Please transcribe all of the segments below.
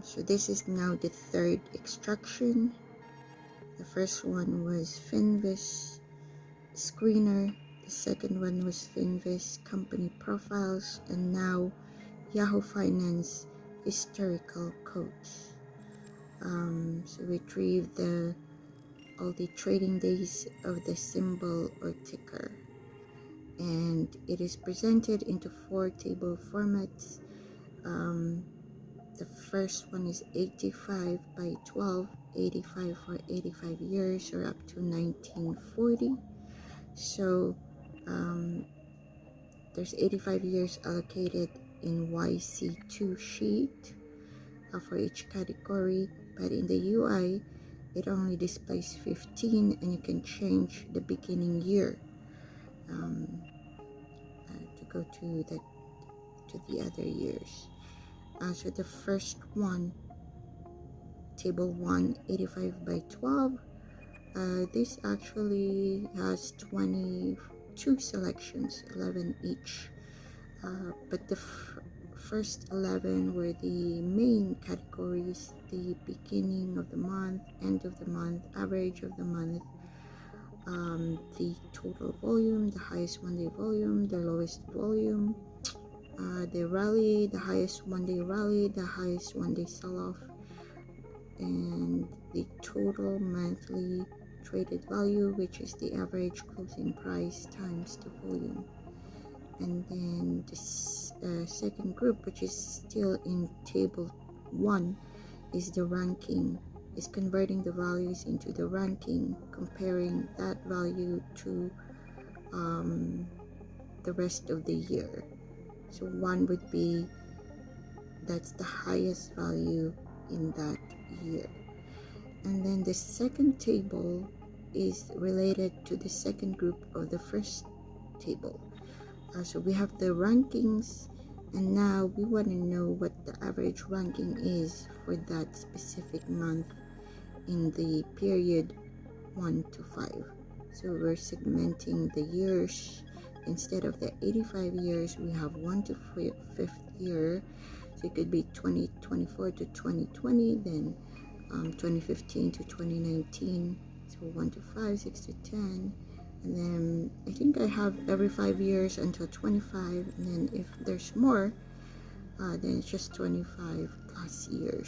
So this is now the third extraction. The first one was Finvis Screener, the second one was Finvis Company Profiles, and now Yahoo Finance Historical Codes. So retrieve all the trading days of the symbol or ticker, and it is presented into 4 table formats. The first one is 85 by 12, 85 for 85 years or up to 1940. So there's 85 years allocated in YC2 sheet for each category, but in the UI it only displays 15, and you can change the beginning year to go to the other years. So the first one, table 1, 85 by 12, this actually has 22 selections, 11 each, but the first 11 were the main categories: the beginning of the month, end of the month, average of the month, the total volume, the highest one-day volume, the lowest volume, the rally, the highest one-day rally, the highest one-day sell-off, and the total monthly traded value, which is the average closing price times the volume. And then the second group, which is still in table 1, is the ranking, is converting the values into the ranking, comparing that value to the rest of the year. So 1 would be, that's the highest value in that year. And then the second table is related to the second group of the first table. So we have the rankings, and now we want to know what the average ranking is for that specific month in the period 1 to 5. So we're segmenting the years. Instead of the 85 years, we have 1 to 5th year. So it could be 2024 to 2020, then 2015 to 2019. So 1 to 5, 6 to 10. And then I think I have every 5 years until 25, and then if there's more, then it's just 25 plus years,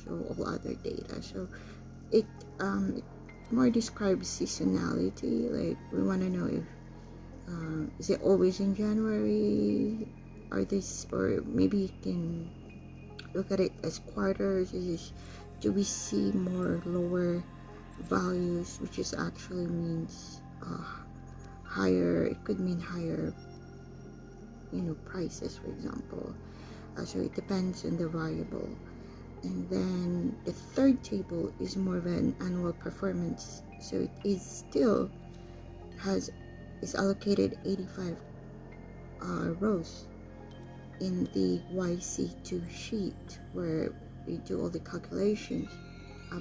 so all other data. So it more describes seasonality, like we want to know if is it always in January, or maybe you can look at it as quarters. Do we see more lower values, which is actually means higher, it could mean higher prices, for example. So it depends on the variable. And then the third table is more of an annual performance, so it is still is allocated 85 rows in the YC2 sheet where we do all the calculations,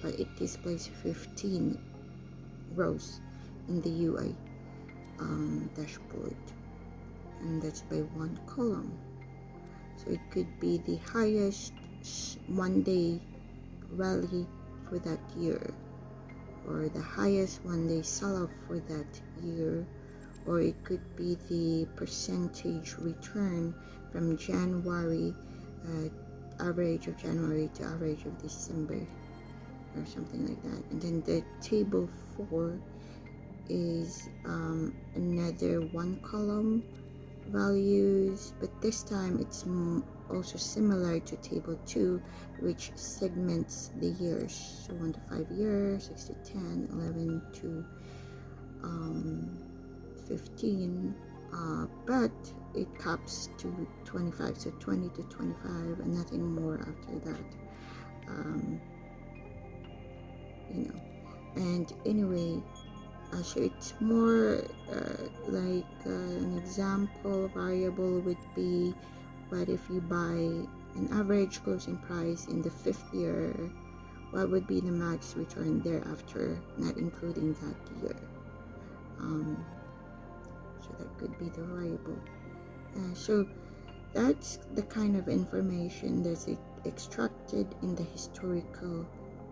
but it displays 15 rows in the UI dashboard, and that's by 1 column. So it could be the highest one-day rally for that year, or the highest one-day sell-off for that year, or it could be the percentage return from January, average of January to average of December, or something like that. And then the table 4 is another 1 column values, but this time it's also similar to table 2, which segments the years, so 1 to 5 years, 6 to 10, 11 to 15, but it caps to 25, so 20 to 25 and nothing more after that. And anyway, so it's more like an example variable would be, what if you buy an average closing price in the 5th year, what would be the max return thereafter, not including that year. So that could be the variable. So That's the kind of information that's extracted in the historical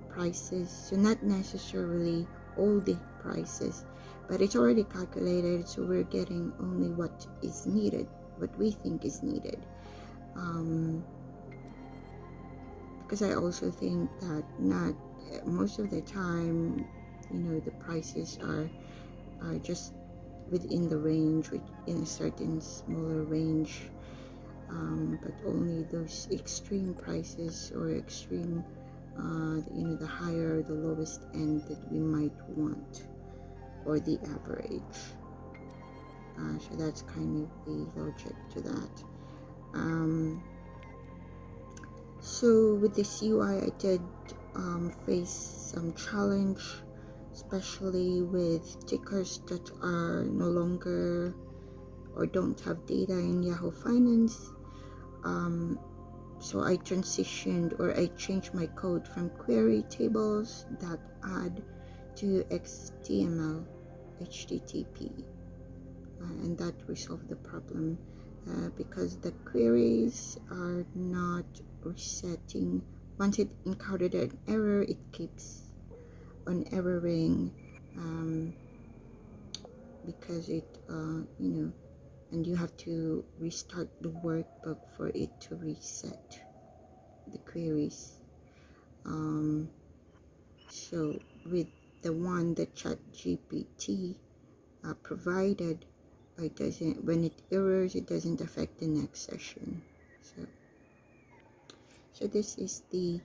prices. So not necessarily all the prices, but it's already calculated, so we're getting only what is needed, what we think is needed. Because I also think that not most of the time, the prices are just within the range, in a certain smaller range, but only those extreme prices or extreme, the higher, the lowest end that we might want, or the average. So that's kind of the logic to that. So with this UI, I did face some challenge, especially with tickers that are no longer or don't have data in Yahoo Finance. So I transitioned, or I changed my code from query tables.add to XML HTTP, and that resolved the problem, because the queries are not resetting. Once it encountered an error, it keeps on erroring, because it and you have to restart the workbook for it to reset the queries. So with the one that ChatGPT provided, it doesn't, when it errors, it doesn't affect the next session. So this is the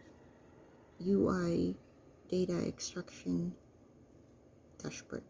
UI data extraction dashboard.